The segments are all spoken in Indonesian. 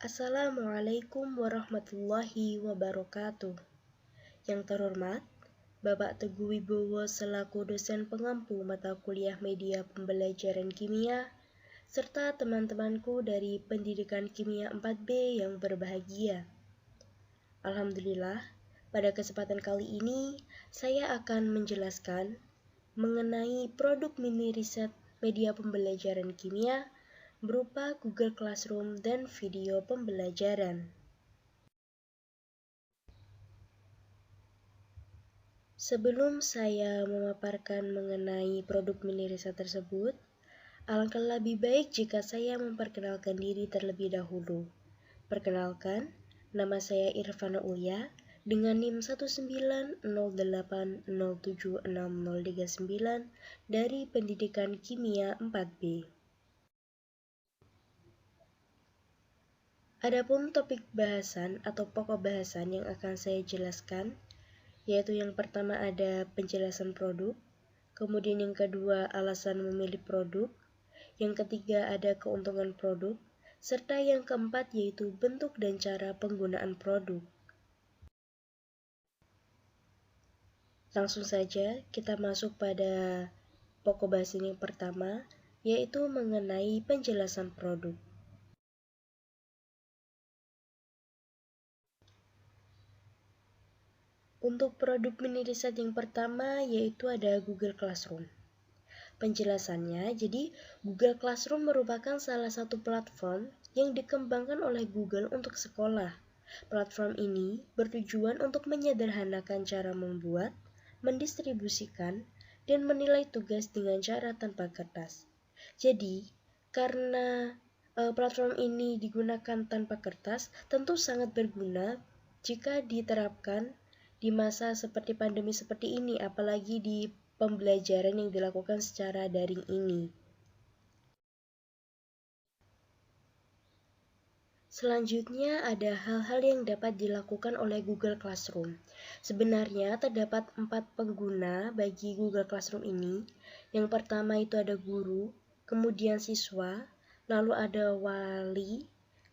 Assalamualaikum warahmatullahi wabarakatuh. Yang terhormat, Bapak Teguh Wibowo selaku dosen pengampu mata kuliah media pembelajaran kimia, serta teman-temanku dari pendidikan kimia 4B yang berbahagia. Alhamdulillah, pada kesempatan kali ini saya akan menjelaskan mengenai produk mini riset media pembelajaran kimia berupa Google Classroom dan video pembelajaran. Sebelum saya memaparkan mengenai produk mini riset tersebut, alangkah lebih baik jika saya memperkenalkan diri terlebih dahulu. Perkenalkan, nama saya Irfana Ulya dengan NIM 19080706039 dari Pendidikan Kimia 4B. Adapun topik bahasan atau pokok bahasan yang akan saya jelaskan, yaitu yang pertama ada penjelasan produk, kemudian yang kedua alasan memilih produk, yang ketiga ada keuntungan produk, serta yang keempat yaitu bentuk dan cara penggunaan produk. Langsung saja kita masuk pada pokok bahasan yang pertama, yaitu mengenai penjelasan produk. Untuk produk mini riset yang pertama yaitu ada Google Classroom. Penjelasannya, jadi Google Classroom merupakan salah satu platform yang dikembangkan oleh Google untuk sekolah. Platform ini bertujuan untuk menyederhanakan cara membuat, mendistribusikan, dan menilai tugas dengan cara tanpa kertas. Jadi, karena platform ini digunakan tanpa kertas, tentu sangat berguna jika diterapkan di masa seperti pandemi seperti ini, apalagi di pembelajaran yang dilakukan secara daring ini. Selanjutnya ada hal-hal yang dapat dilakukan oleh Google Classroom. Sebenarnya terdapat 4 pengguna bagi Google Classroom ini. Yang pertama itu ada guru, kemudian siswa, lalu ada wali,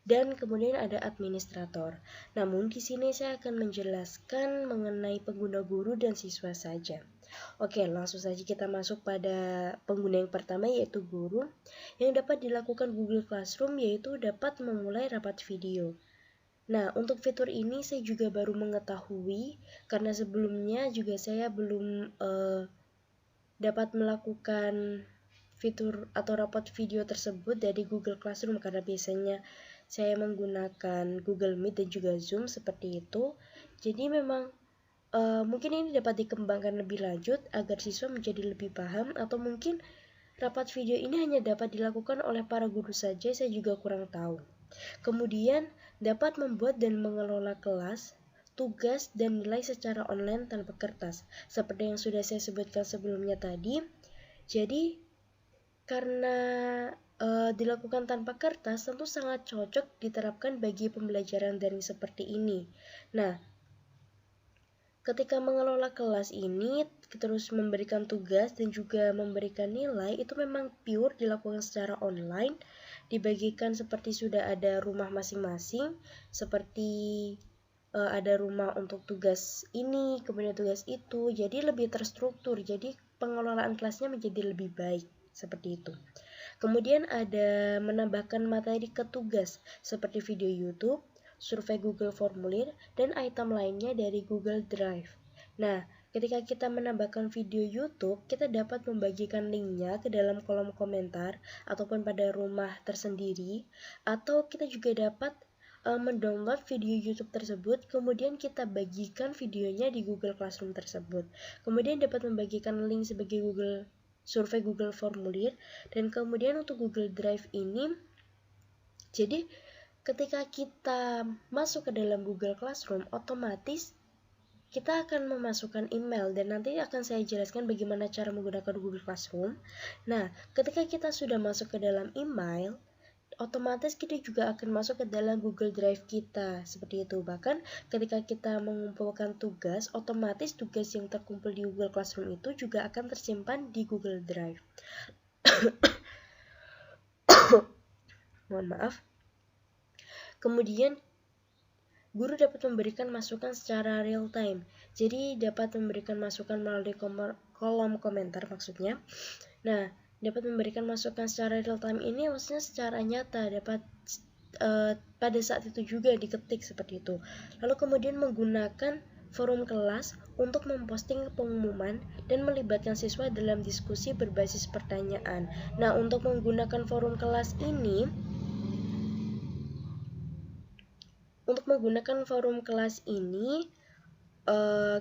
dan kemudian ada administrator. Namun di sini saya akan menjelaskan mengenai pengguna guru dan siswa saja. Oke, langsung saja kita masuk pada pengguna yang pertama yaitu guru. Yang dapat dilakukan Google Classroom yaitu dapat memulai rapat video. Nah, untuk fitur ini saya juga baru mengetahui karena sebelumnya juga saya belum dapat melakukan fitur atau rapat video tersebut dari Google Classroom karena biasanya saya menggunakan Google Meet dan juga Zoom seperti itu. Jadi memang mungkin ini dapat dikembangkan lebih lanjut agar siswa menjadi lebih paham, atau mungkin rapat video ini hanya dapat dilakukan oleh para guru saja, saya juga kurang tahu. Kemudian dapat membuat dan mengelola kelas, tugas, dan nilai secara online tanpa kertas, seperti yang sudah saya sebutkan sebelumnya tadi. Jadi karena dilakukan tanpa kertas, tentu sangat cocok diterapkan bagi pembelajaran daring seperti ini. Nah, ketika mengelola kelas ini, terus memberikan tugas dan juga memberikan nilai, itu memang pure dilakukan secara online, dibagikan seperti sudah ada rumah masing-masing, seperti ada rumah untuk tugas ini, kemudian tugas itu, jadi lebih terstruktur, jadi pengelolaan kelasnya menjadi lebih baik, seperti itu. Kemudian ada menambahkan materi ke tugas, seperti video YouTube, survei Google Formulir, dan item lainnya dari Google Drive. Nah, ketika kita menambahkan video YouTube, kita dapat membagikan linknya ke dalam kolom komentar ataupun pada rumah tersendiri, atau kita juga dapat mendownload video YouTube tersebut, kemudian kita bagikan videonya di Google Classroom tersebut. Kemudian dapat membagikan link sebagai survei Google Formulir, dan kemudian untuk Google Drive ini, jadi ketika kita masuk ke dalam Google Classroom, otomatis kita akan memasukkan email, dan nanti akan saya jelaskan bagaimana cara menggunakan Google Classroom. Nah, ketika kita sudah masuk ke dalam email, otomatis kita juga akan masuk ke dalam Google Drive kita, seperti itu. Bahkan ketika kita mengumpulkan tugas, otomatis tugas yang terkumpul di Google Classroom itu juga akan tersimpan di Google Drive. Mohon maaf. Kemudian guru dapat memberikan masukan secara real time. Jadi dapat memberikan masukan melalui kolom komentar maksudnya. Nah, dapat memberikan masukan secara real time ini maksudnya secara nyata, dapat pada saat itu juga diketik seperti itu. Lalu kemudian menggunakan forum kelas untuk memposting pengumuman dan melibatkan siswa dalam diskusi berbasis pertanyaan. Nah, untuk menggunakan forum kelas ini,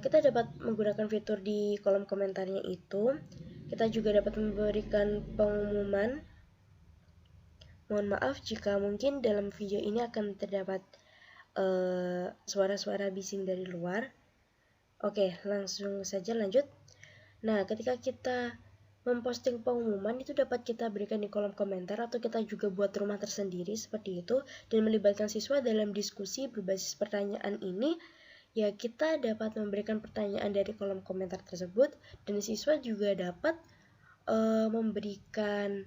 kita dapat menggunakan fitur di kolom komentarnya itu. Kita juga dapat memberikan pengumuman. Mohon maaf jika mungkin dalam video ini akan terdapat suara-suara bising dari luar. Oke, langsung saja lanjut. Nah, ketika kita memposting pengumuman itu dapat kita berikan di kolom komentar atau kita juga buat rumah tersendiri seperti itu dan melibatkan siswa dalam diskusi berbasis pertanyaan ini. Ya, kita dapat memberikan pertanyaan dari kolom komentar tersebut dan siswa juga dapat memberikan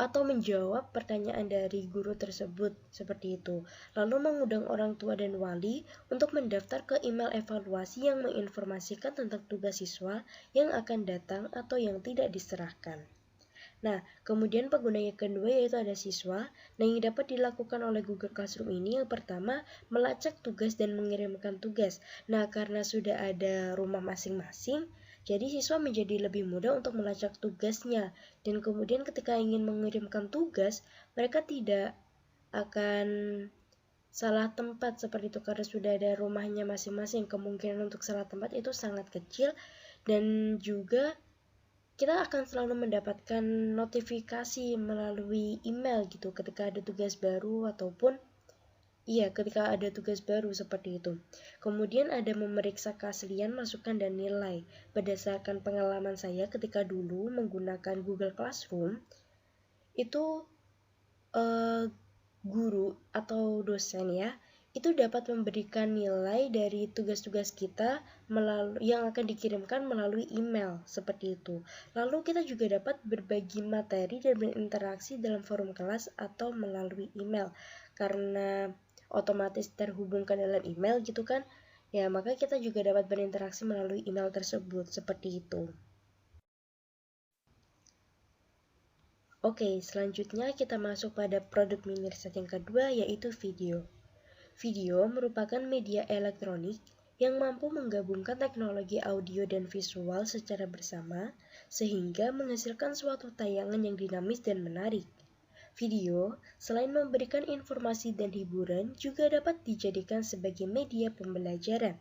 atau menjawab pertanyaan dari guru tersebut seperti itu. Lalu mengundang orang tua dan wali untuk mendaftar ke email evaluasi yang menginformasikan tentang tugas siswa yang akan datang atau yang tidak diserahkan. Nah, kemudian pengguna yang kedua yaitu ada siswa. Nah, yang dapat dilakukan oleh Google Classroom ini yang pertama, melacak tugas dan mengirimkan tugas. Nah, karena sudah ada rumah masing-masing, jadi siswa menjadi lebih mudah untuk melacak tugasnya. Dan kemudian ketika ingin mengirimkan tugas, mereka tidak akan salah tempat seperti itu karena sudah ada rumahnya masing-masing. Kemungkinan untuk salah tempat itu sangat kecil dan juga kita akan selalu mendapatkan notifikasi melalui email gitu ketika ada tugas baru ataupun ketika ada tugas baru seperti itu. Kemudian ada memeriksa keaslian masukan dan nilai. Berdasarkan pengalaman saya ketika dulu menggunakan Google Classroom, itu guru atau dosen itu dapat memberikan nilai dari tugas-tugas kita yang akan dikirimkan melalui email seperti itu. Lalu kita juga dapat berbagi materi dan berinteraksi dalam forum kelas atau melalui email karena otomatis terhubungkan dalam email gitu kan. Ya, maka kita juga dapat berinteraksi melalui email tersebut seperti itu. Oke, selanjutnya kita masuk pada produk mini riset yang kedua yaitu video. Video merupakan media elektronik yang mampu menggabungkan teknologi audio dan visual secara bersama sehingga menghasilkan suatu tayangan yang dinamis dan menarik. Video, selain memberikan informasi dan hiburan, juga dapat dijadikan sebagai media pembelajaran.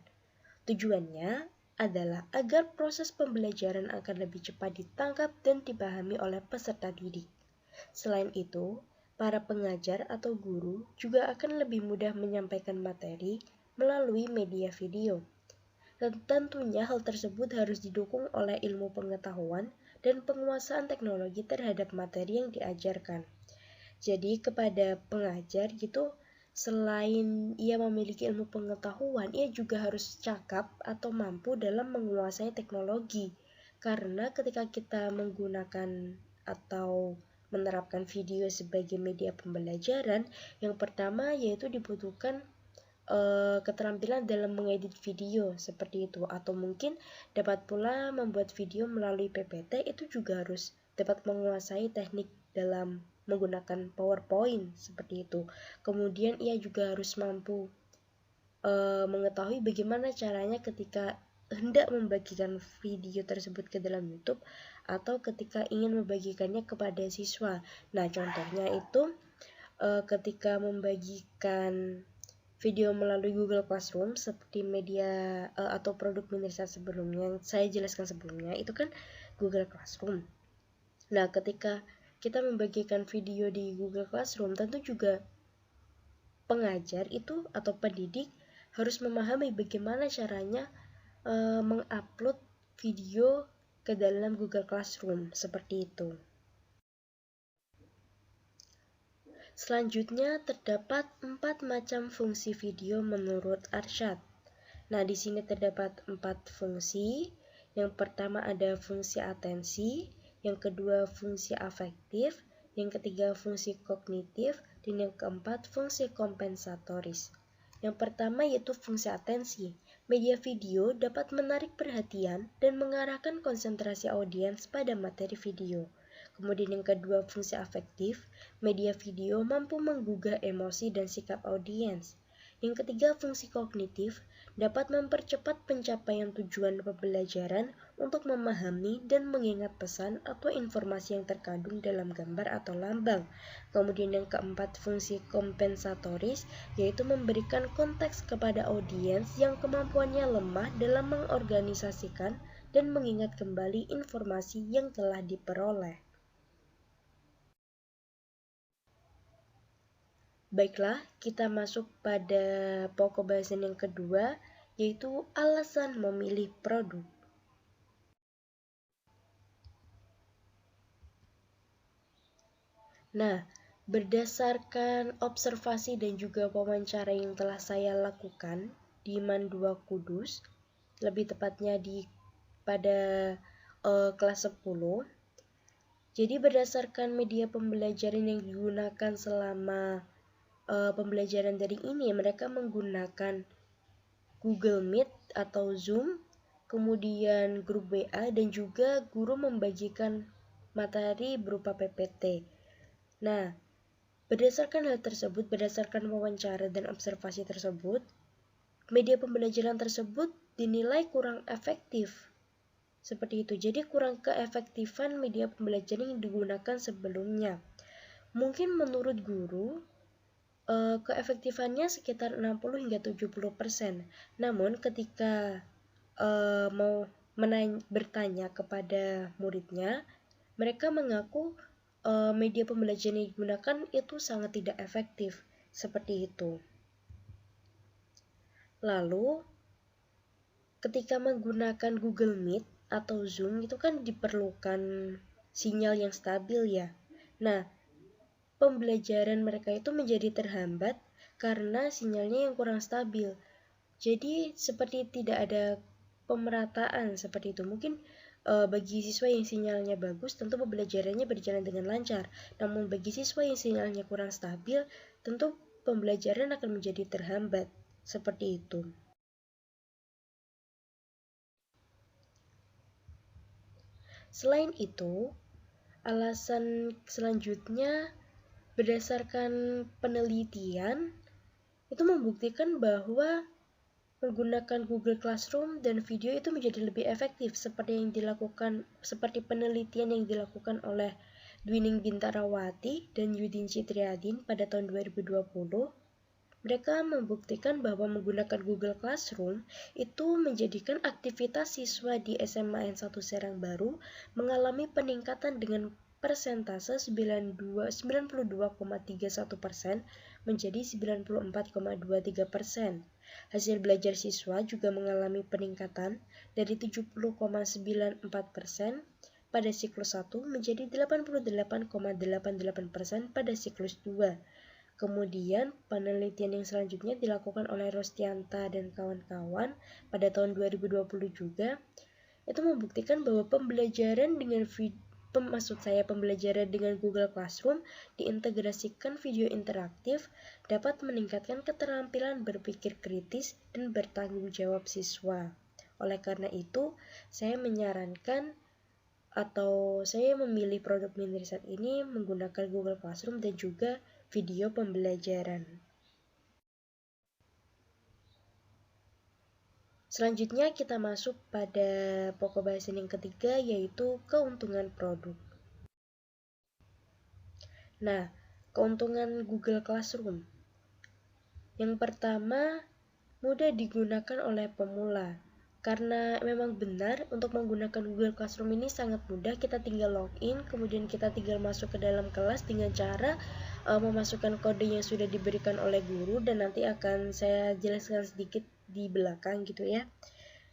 Tujuannya adalah agar proses pembelajaran akan lebih cepat ditangkap dan dipahami oleh peserta didik. Selain itu, para pengajar atau guru juga akan lebih mudah menyampaikan materi melalui media video. Dan tentunya hal tersebut harus didukung oleh ilmu pengetahuan dan penguasaan teknologi terhadap materi yang diajarkan. Jadi kepada pengajar gitu, selain ia memiliki ilmu pengetahuan, ia juga harus cakap atau mampu dalam menguasai teknologi. Karena ketika kita menggunakan atau menerapkan video sebagai media pembelajaran, yang pertama yaitu dibutuhkan keterampilan dalam mengedit video seperti itu, atau mungkin dapat pula membuat video melalui PPT. Itu juga harus dapat menguasai teknik dalam menggunakan PowerPoint seperti itu. Kemudian ia juga harus mampu mengetahui bagaimana caranya ketika hendak membagikan video tersebut ke dalam YouTube atau ketika ingin membagikannya kepada siswa. Nah, contohnya itu ketika membagikan video melalui Google Classroom seperti media atau produk mini riset sebelumnya yang saya jelaskan sebelumnya, itu kan Google Classroom. Nah, ketika kita membagikan video di Google Classroom, tentu juga pengajar itu atau pendidik harus memahami bagaimana caranya mengupload video ke dalam Google Classroom seperti itu. Selanjutnya terdapat 4 macam fungsi video menurut Arsyad. Nah, di sini terdapat 4 fungsi. Yang pertama ada fungsi atensi, yang kedua fungsi afektif, yang ketiga fungsi kognitif, dan yang keempat fungsi kompensatoris. Yang pertama yaitu fungsi atensi. Media video dapat menarik perhatian dan mengarahkan konsentrasi audiens pada materi video. Kemudian yang kedua fungsi afektif, media video mampu menggugah emosi dan sikap audiens. Yang ketiga fungsi kognitif, dapat mempercepat pencapaian tujuan pembelajaran untuk memahami dan mengingat pesan atau informasi yang terkandung dalam gambar atau lambang. Kemudian yang keempat fungsi kompensatoris, yaitu memberikan konteks kepada audiens yang kemampuannya lemah dalam mengorganisasikan dan mengingat kembali informasi yang telah diperoleh. Baiklah, kita masuk pada pokok bahasan yang kedua, yaitu alasan memilih produk. Nah, berdasarkan observasi dan juga wawancara yang telah saya lakukan di MAN 2 Kudus, lebih tepatnya pada kelas 10. Jadi berdasarkan media pembelajaran yang digunakan selama pembelajaran daring ini, mereka menggunakan Google Meet atau Zoom, kemudian grup WA, dan juga guru membagikan materi berupa PPT. Nah, berdasarkan hal tersebut, berdasarkan wawancara dan observasi tersebut, media pembelajaran tersebut dinilai kurang efektif. Seperti itu, jadi kurang keefektifan media pembelajaran yang digunakan sebelumnya. Mungkin menurut guru, keefektifannya sekitar 60 hingga 70%. Namun ketika mau bertanya kepada muridnya, mereka mengaku media pembelajaran yang digunakan itu sangat tidak efektif. Seperti itu. Lalu, ketika menggunakan Google Meet atau Zoom itu kan diperlukan sinyal yang stabil ya. Nah, pembelajaran mereka itu menjadi terhambat karena sinyalnya yang kurang stabil. Jadi seperti tidak ada pemerataan seperti itu. Mungkin bagi siswa yang sinyalnya bagus tentu pembelajarannya berjalan dengan lancar. Namun bagi siswa yang sinyalnya kurang stabil tentu pembelajaran akan menjadi terhambat. Seperti itu. Selain itu, alasan selanjutnya berdasarkan penelitian, itu membuktikan bahwa menggunakan Google Classroom dan video itu menjadi lebih efektif seperti penelitian yang dilakukan oleh Dwining Bintarawati dan Yudin Citriadin pada tahun 2020. Mereka membuktikan bahwa menggunakan Google Classroom itu menjadikan aktivitas siswa di SMA N1 Serang Baru mengalami peningkatan dengan persentase 92,31% menjadi 94,23%. Hasil belajar siswa juga mengalami peningkatan dari 70,94% pada siklus 1 menjadi 88,88% pada siklus 2. Kemudian, penelitian yang selanjutnya dilakukan oleh Rostianta dan kawan-kawan pada tahun 2020 juga, itu membuktikan bahwa pembelajaran dengan Google Classroom diintegrasikan video interaktif dapat meningkatkan keterampilan berpikir kritis dan bertanggung jawab siswa. Oleh karena itu, saya menyarankan atau saya memilih produk Minrisat ini menggunakan Google Classroom dan juga video pembelajaran. Selanjutnya kita masuk pada pokok bahasan yang ketiga, yaitu keuntungan produk. Nah, keuntungan Google Classroom. Yang pertama, mudah digunakan oleh pemula. Karena memang benar untuk menggunakan Google Classroom ini sangat mudah, kita tinggal login, kemudian kita tinggal masuk ke dalam kelas dengan cara memasukkan kode yang sudah diberikan oleh guru, dan nanti akan saya jelaskan sedikit di belakang gitu ya.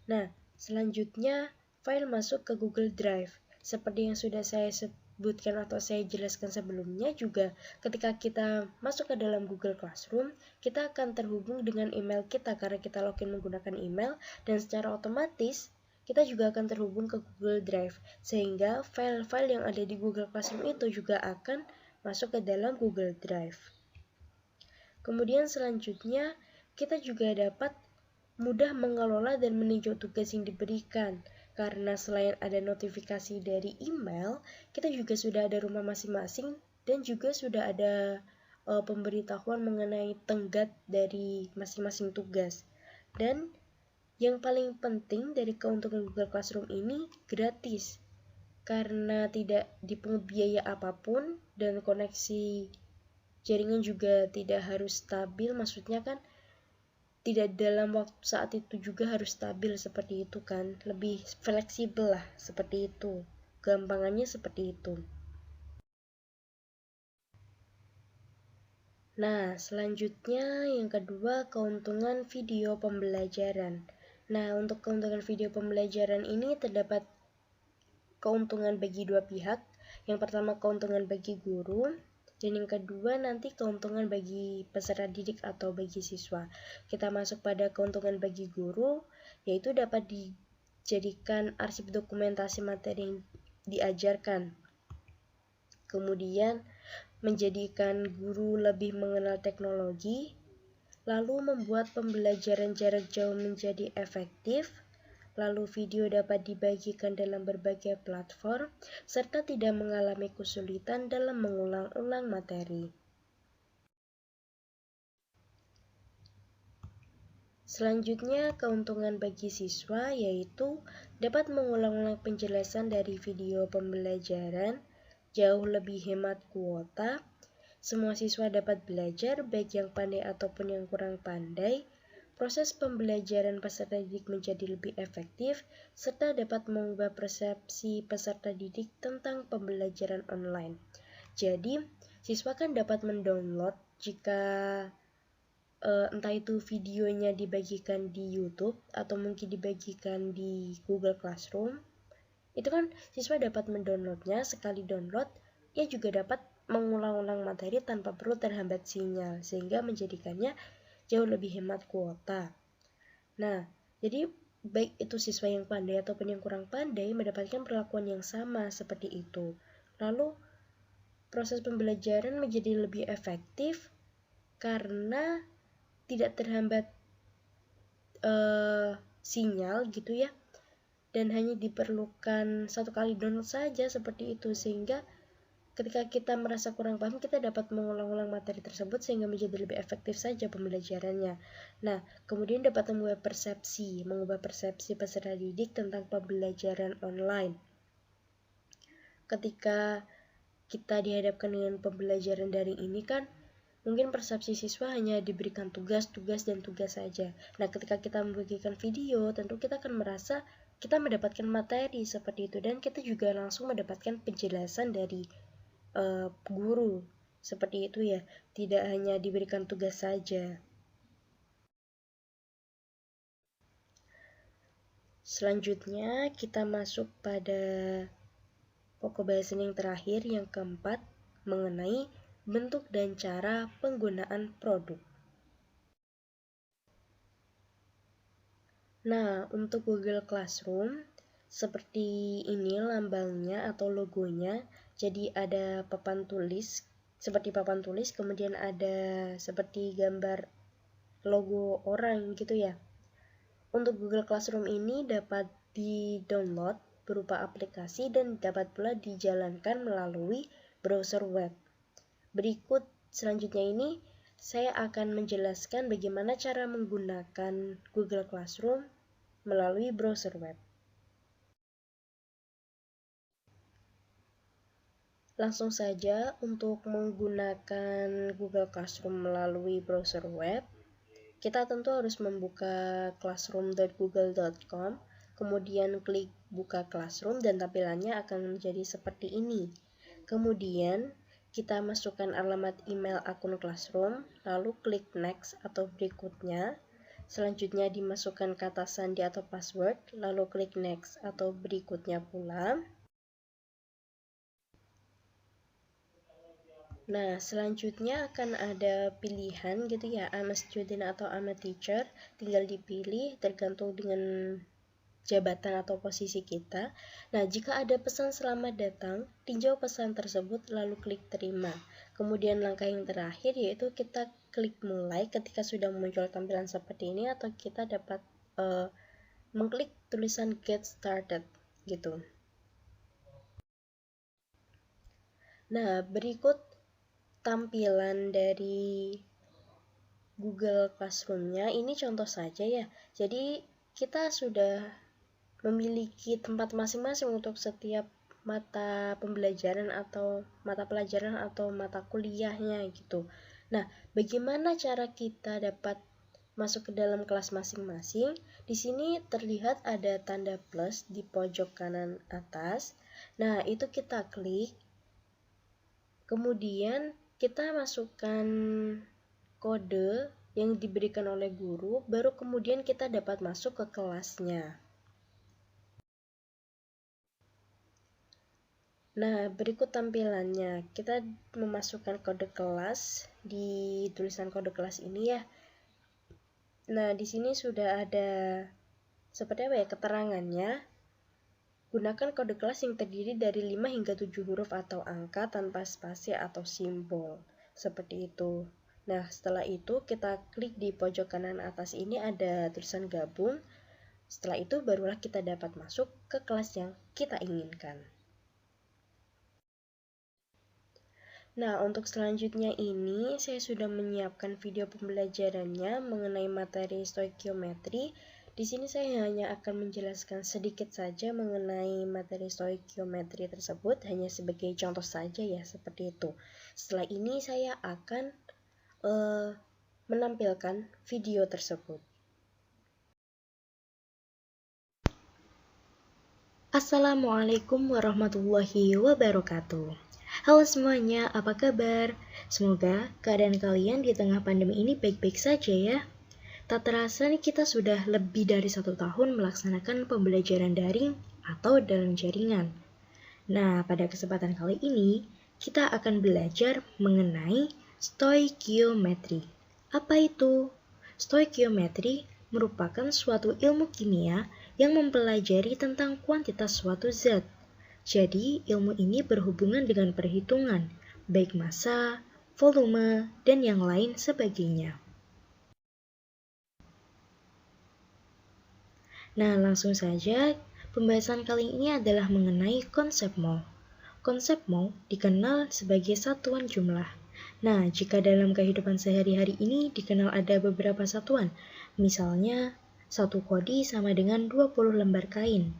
Nah, selanjutnya file masuk ke Google Drive. Seperti yang sudah saya sebutkan atau saya jelaskan sebelumnya juga, ketika kita masuk ke dalam Google Classroom, kita akan terhubung dengan email kita karena kita login menggunakan email, dan secara otomatis kita juga akan terhubung ke Google Drive, sehingga file-file yang ada di Google Classroom itu juga akan masuk ke dalam Google Drive. Kemudian selanjutnya, kita juga dapat mudah mengelola dan meninjau tugas yang diberikan. Karena selain ada notifikasi dari email, kita juga sudah ada rumah masing-masing dan juga sudah ada pemberitahuan mengenai tenggat dari masing-masing tugas. Dan yang paling penting dari keuntungan Google Classroom ini gratis. Karena tidak dipungut biaya apapun dan koneksi jaringan juga tidak harus stabil, maksudnya kan tidak dalam waktu saat itu juga harus stabil seperti itu kan, lebih fleksibel lah seperti itu, gampangannya seperti itu. Nah, selanjutnya yang kedua, keuntungan video pembelajaran. Nah, untuk keuntungan video pembelajaran ini terdapat keuntungan bagi dua pihak. Yang pertama keuntungan bagi guru, dan yang kedua nanti keuntungan bagi peserta didik atau bagi siswa. Kita masuk pada keuntungan bagi guru, yaitu dapat dijadikan arsip dokumentasi materi yang diajarkan. Kemudian menjadikan guru lebih mengenal teknologi, lalu membuat pembelajaran jarak jauh menjadi efektif, lalu video dapat dibagikan dalam berbagai platform, serta tidak mengalami kesulitan dalam mengulang-ulang materi. Selanjutnya, keuntungan bagi siswa yaitu dapat mengulang-ulang penjelasan dari video pembelajaran, jauh lebih hemat kuota. Semua siswa dapat belajar, baik yang pandai ataupun yang kurang pandai. Proses pembelajaran peserta didik menjadi lebih efektif, serta dapat mengubah persepsi peserta didik tentang pembelajaran online. Jadi, siswa kan dapat mendownload jika entah itu videonya dibagikan di YouTube atau mungkin dibagikan di Google Classroom. Itu kan siswa dapat mendownloadnya, sekali download, ia juga dapat mengulang-ulang materi tanpa perlu terhambat sinyal, sehingga menjadikannya jauh lebih hemat kuota. Nah, jadi baik itu siswa yang pandai ataupun yang kurang pandai mendapatkan perlakuan yang sama seperti itu. Lalu, proses pembelajaran menjadi lebih efektif karena tidak terhambat sinyal gitu ya, dan hanya diperlukan satu kali download saja seperti itu, sehingga ketika kita merasa kurang paham, kita dapat mengulang-ulang materi tersebut sehingga menjadi lebih efektif saja pembelajarannya. Nah, kemudian dapat mengubah persepsi peserta didik tentang pembelajaran online. Ketika kita dihadapkan dengan pembelajaran daring ini kan, mungkin persepsi siswa hanya diberikan tugas saja. Nah, ketika kita membagikan video, tentu kita akan merasa kita mendapatkan materi seperti itu, dan kita juga langsung mendapatkan penjelasan dari guru seperti itu ya, tidak hanya diberikan tugas saja. Selanjutnya kita masuk pada pokok bahasan yang terakhir, yang keempat, mengenai bentuk dan cara penggunaan produk. Nah, untuk Google Classroom seperti ini lambangnya atau logonya. Jadi ada papan tulis, seperti papan tulis, kemudian ada seperti gambar logo orang gitu ya. Untuk Google Classroom ini dapat di-download berupa aplikasi dan dapat pula dijalankan melalui browser web. Berikut selanjutnya ini saya akan menjelaskan bagaimana cara menggunakan Google Classroom melalui browser web. Langsung saja, untuk menggunakan Google Classroom melalui browser web, kita tentu harus membuka classroom.google.com, kemudian klik buka Classroom dan tampilannya akan menjadi seperti ini. Kemudian kita masukkan alamat email akun Classroom, lalu klik next atau berikutnya. Selanjutnya dimasukkan kata sandi atau password, lalu klik next atau berikutnya pula. Nah, selanjutnya akan ada pilihan gitu ya, I'm a student atau I'm a teacher. Tinggal dipilih tergantung dengan jabatan atau posisi kita. Nah, jika ada pesan selamat datang, tinjau pesan tersebut lalu klik terima. Kemudian langkah yang terakhir yaitu kita klik mulai ketika sudah muncul tampilan seperti ini, atau kita dapat mengklik tulisan get started gitu. Nah, berikut tampilan dari Google Classroom-nya. Ini contoh saja ya. Jadi kita sudah memiliki tempat masing-masing untuk setiap mata pembelajaran atau mata pelajaran atau mata kuliahnya gitu. Nah, bagaimana cara kita dapat masuk ke dalam kelas masing-masing? Di sini terlihat ada tanda plus di pojok kanan atas. Nah, itu kita klik. Kemudian kita masukkan kode yang diberikan oleh guru, baru kemudian kita dapat masuk ke kelasnya. Nah, berikut tampilannya. Kita memasukkan kode kelas di tulisan kode kelas ini ya. Nah, di sini sudah ada seperti apa ya keterangannya. Gunakan kode kelas yang terdiri dari 5 hingga 7 huruf atau angka tanpa spasi atau simbol. Seperti itu. Nah, setelah itu kita klik di pojok kanan atas ini ada tulisan gabung. Setelah itu barulah kita dapat masuk ke kelas yang kita inginkan. Nah, untuk selanjutnya ini saya sudah menyiapkan video pembelajarannya mengenai materi stoikiometri. Di sini saya hanya akan menjelaskan sedikit saja mengenai materi stoikiometri tersebut, hanya sebagai contoh saja ya, seperti itu. Setelah ini saya akan menampilkan video tersebut. Assalamualaikum warahmatullahi wabarakatuh. Halo semuanya, apa kabar? Semoga keadaan kalian di tengah pandemi ini baik-baik saja ya. Tak terasa nih kita sudah lebih dari 1 tahun melaksanakan pembelajaran daring atau dalam jaringan. Nah, pada kesempatan kali ini, kita akan belajar mengenai stoikiometri. Apa itu? Stoikiometri merupakan suatu ilmu kimia yang mempelajari tentang kuantitas suatu zat. Jadi, ilmu ini berhubungan dengan perhitungan, baik massa, volume, dan yang lain sebagainya. Nah, langsung saja, pembahasan kali ini adalah mengenai konsep mol. Konsep mol dikenal sebagai satuan jumlah. Nah, jika dalam kehidupan sehari-hari ini dikenal ada beberapa satuan, misalnya 1 kodi sama dengan 20 lembar kain,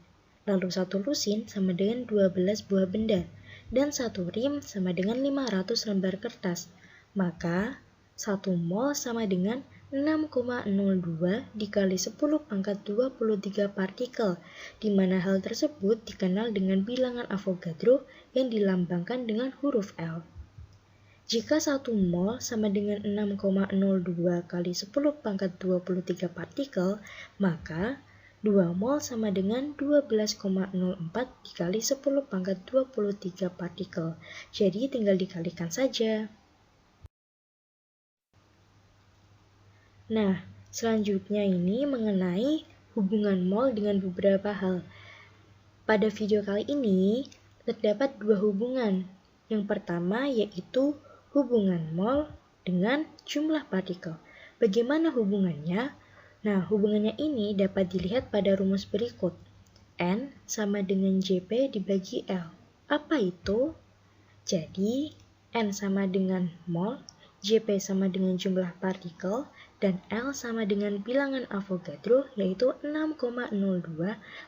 lalu 1 lusin sama dengan 12 buah benda, dan 1 rim sama dengan 500 lembar kertas, maka 1 mol sama dengan 6,02 dikali 10 pangkat 23 partikel, di mana hal tersebut dikenal dengan bilangan Avogadro yang dilambangkan dengan huruf L. Jika 1 mol sama dengan 6,02 kali 10 pangkat 23 partikel, maka 2 mol sama dengan 12,04 dikali 10 pangkat 23 partikel. Jadi tinggal dikalikan saja. Nah, selanjutnya ini mengenai hubungan mol dengan beberapa hal. Pada video kali ini, terdapat 2 hubungan. Yang pertama yaitu hubungan mol dengan jumlah partikel. Bagaimana hubungannya? Nah, hubungannya ini dapat dilihat pada rumus berikut. N sama dengan JP dibagi L. Apa itu? Jadi, N sama dengan mol, JP sama dengan jumlah partikel, dan L sama dengan bilangan Avogadro yaitu 6,02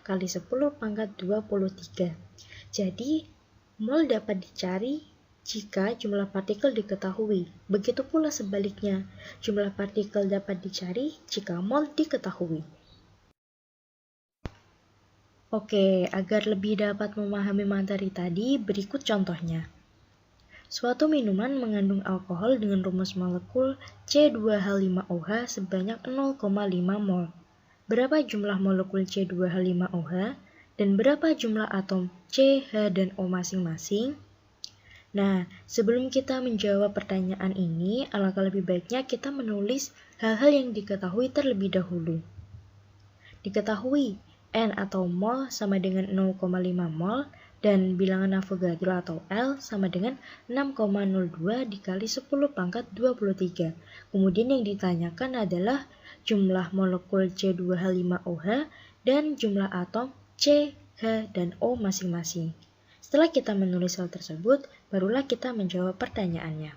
kali 10 pangkat 23. Jadi, mol dapat dicari jika jumlah partikel diketahui. Begitu pula sebaliknya, jumlah partikel dapat dicari jika mol diketahui. Oke, agar lebih dapat memahami materi tadi, berikut contohnya. Suatu minuman mengandung alkohol dengan rumus molekul C2H5OH sebanyak 0,5 mol. Berapa jumlah molekul C2H5OH dan berapa jumlah atom C, H, dan O masing-masing? Nah, sebelum kita menjawab pertanyaan ini, alangkah lebih baiknya kita menulis hal-hal yang diketahui terlebih dahulu. Diketahui N atau mol sama dengan 0,5 mol, dan bilangan Avogadro atau L sama dengan 6,02 dikali 10 pangkat 23. Kemudian yang ditanyakan adalah jumlah molekul C2H5OH dan jumlah atom C, H, dan O masing-masing. Setelah kita menulis hal tersebut, barulah kita menjawab pertanyaannya.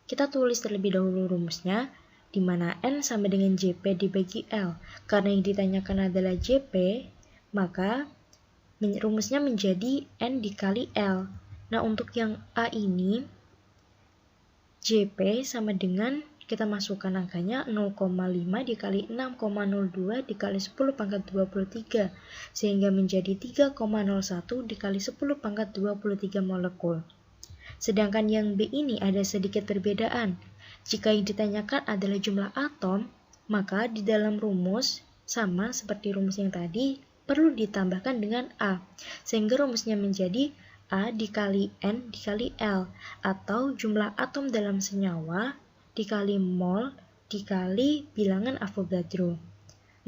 Kita tulis terlebih dahulu rumusnya, di mana N sama dengan JP dibagi L. Karena yang ditanyakan adalah JP, maka rumusnya menjadi N dikali L. Nah, untuk yang A ini, JP sama dengan, kita masukkan angkanya 0,5 dikali 6,02 dikali 10 pangkat 23, sehingga menjadi 3,01 dikali 10 pangkat 23 molekul. Sedangkan yang B ini ada sedikit perbedaan. Jika yang ditanyakan adalah jumlah atom, maka di dalam rumus, sama seperti rumus yang tadi, perlu ditambahkan dengan A, sehingga rumusnya menjadi A dikali N dikali L, atau jumlah atom dalam senyawa dikali mol dikali bilangan Avogadro.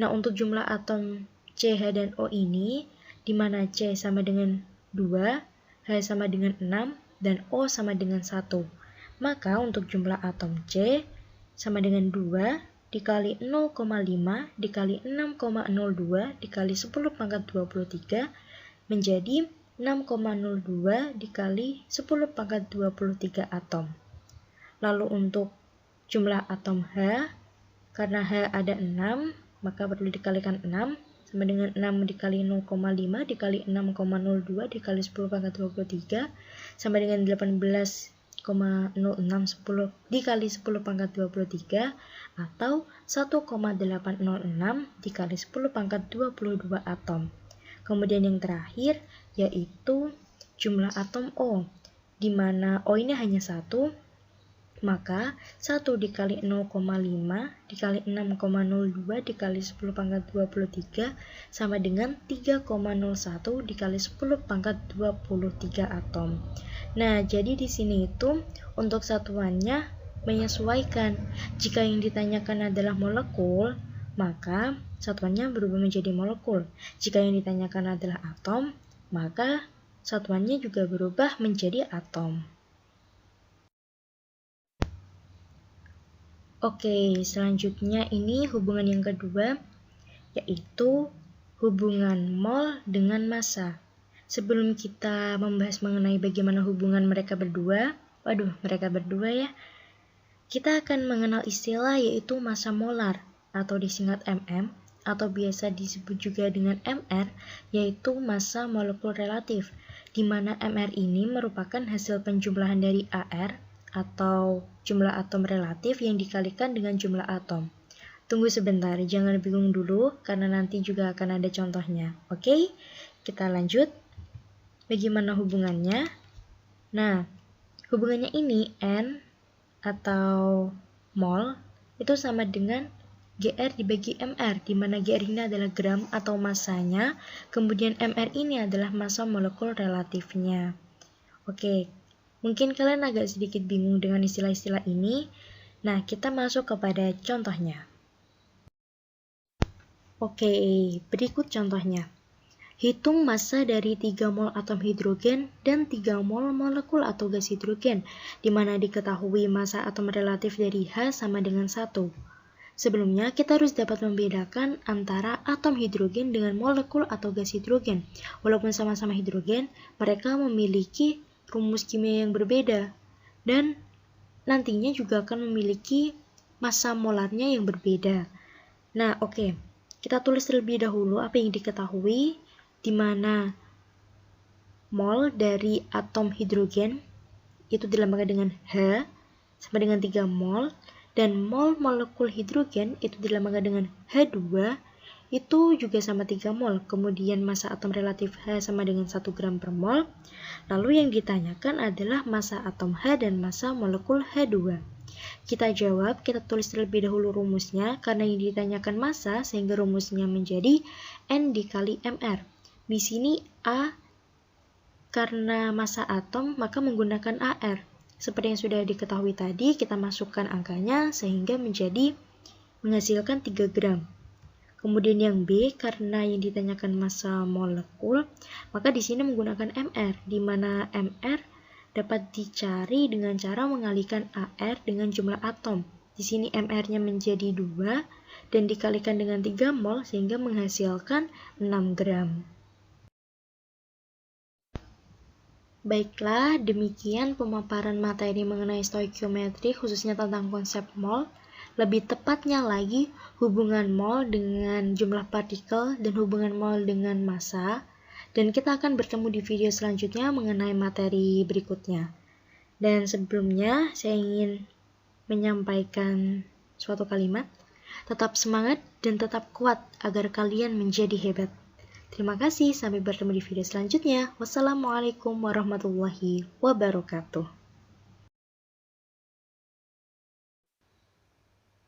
Nah, untuk jumlah atom C, H, dan O ini, di mana C sama dengan 2, H sama dengan 6, dan O sama dengan 1. Maka untuk jumlah atom C sama dengan 2 dikali 0,5 dikali 6,02 dikali 10 pangkat 23 menjadi 6,02 dikali 10 pangkat 23 atom. Lalu untuk jumlah atom H, karena H ada 6, maka perlu dikalikan 6, sama dengan 6 dikali 0,5 dikali 6,02 dikali 10 pangkat 23, sama dengan 18,0610 dikali 10 pangkat 23, atau 1,806 dikali 10 pangkat 22 atom. Kemudian yang terakhir yaitu jumlah atom O, di mana O ini hanya 1, maka 1 dikali 0,5 dikali 6,02 dikali 10 pangkat 23 sama dengan 3,01 dikali 10 pangkat 23 atom. Nah, jadi di sini itu untuk satuannya menyesuaikan. Jika yang ditanyakan adalah molekul, maka satuannya berubah menjadi molekul. Jika yang ditanyakan adalah atom, maka satuannya juga berubah menjadi atom. Oke, selanjutnya ini hubungan yang kedua, yaitu hubungan mol dengan massa. Sebelum kita membahas mengenai bagaimana hubungan mereka berdua ya, kita akan mengenal istilah yaitu massa molar, atau disingkat MM, atau biasa disebut juga dengan MR, yaitu massa molekul relatif, di mana MR ini merupakan hasil penjumlahan dari AR, atau jumlah atom relatif yang dikalikan dengan jumlah atom. Tunggu sebentar, jangan bingung dulu, karena nanti juga akan ada contohnya. Oke, kita lanjut. Bagaimana hubungannya? Nah, hubungannya ini N atau mol itu sama dengan GR dibagi MR, di mana GR ini adalah gram atau massanya, kemudian MR ini adalah massa molekul relatifnya. Oke, mungkin kalian agak sedikit bingung dengan istilah-istilah ini. Nah, kita masuk kepada contohnya. Oke, berikut contohnya. Hitung massa dari 3 mol atom hidrogen dan 3 mol molekul atau gas hidrogen, di mana diketahui massa atom relatif dari H sama dengan 1. Sebelumnya, kita harus dapat membedakan antara atom hidrogen dengan molekul atau gas hidrogen. Walaupun sama-sama hidrogen, mereka memiliki rumus kimia yang berbeda, dan nantinya juga akan memiliki massa molarnya yang berbeda. Nah, oke. Kita tulis terlebih dahulu apa yang diketahui, di mana mol dari atom hidrogen itu dilambangkan dengan H sama dengan 3 mol, dan mol molekul hidrogen itu dilambangkan dengan H2 itu juga sama 3 mol. Kemudian massa atom relatif H sama dengan 1 gram per mol. Lalu yang ditanyakan adalah massa atom H dan massa molekul H2. Kita jawab, kita tulis terlebih dahulu rumusnya, karena yang ditanyakan massa sehingga rumusnya menjadi N dikali MR. Di sini A karena massa atom maka menggunakan AR. Seperti yang sudah diketahui tadi, kita masukkan angkanya sehingga menghasilkan 3 gram. Kemudian yang B, karena yang ditanyakan massa molekul, maka di sini menggunakan MR, di mana MR dapat dicari dengan cara mengalihkan AR dengan jumlah atom. Di sini MR-nya menjadi 2 dan dikalikan dengan 3 mol sehingga menghasilkan 6 gram. Baiklah, demikian pemaparan materi mengenai stoikiometri khususnya tentang konsep mol. Lebih tepatnya lagi, hubungan mol dengan jumlah partikel dan hubungan mol dengan massa. Dan kita akan bertemu di video selanjutnya mengenai materi berikutnya. Dan sebelumnya, saya ingin menyampaikan suatu kalimat. Tetap semangat dan tetap kuat agar kalian menjadi hebat. Terima kasih, sampai bertemu di video selanjutnya. Wassalamualaikum warahmatullahi wabarakatuh.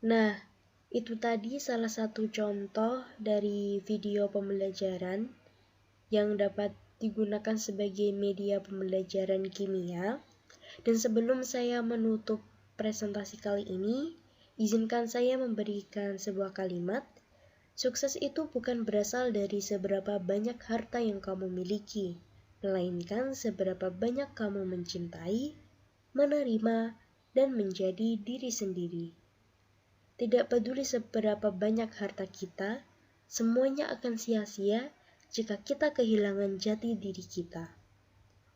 Nah, itu tadi salah satu contoh dari video pembelajaran yang dapat digunakan sebagai media pembelajaran kimia. Dan sebelum saya menutup presentasi kali ini, izinkan saya memberikan sebuah kalimat. Sukses itu bukan berasal dari seberapa banyak harta yang kamu miliki, melainkan seberapa banyak kamu mencintai, menerima, dan menjadi diri sendiri. Tidak peduli seberapa banyak harta kita, semuanya akan sia-sia jika kita kehilangan jati diri kita.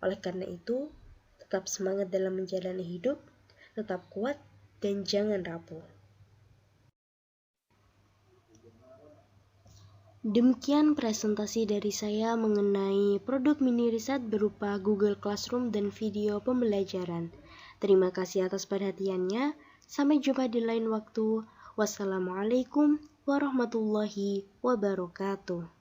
Oleh karena itu, tetap semangat dalam menjalani hidup, tetap kuat, dan jangan rapuh. Demikian presentasi dari saya mengenai produk mini riset berupa Google Classroom dan video pembelajaran. Terima kasih atas perhatiannya. Sampai jumpa di lain waktu. Wassalamualaikum warahmatullahi wabarakatuh.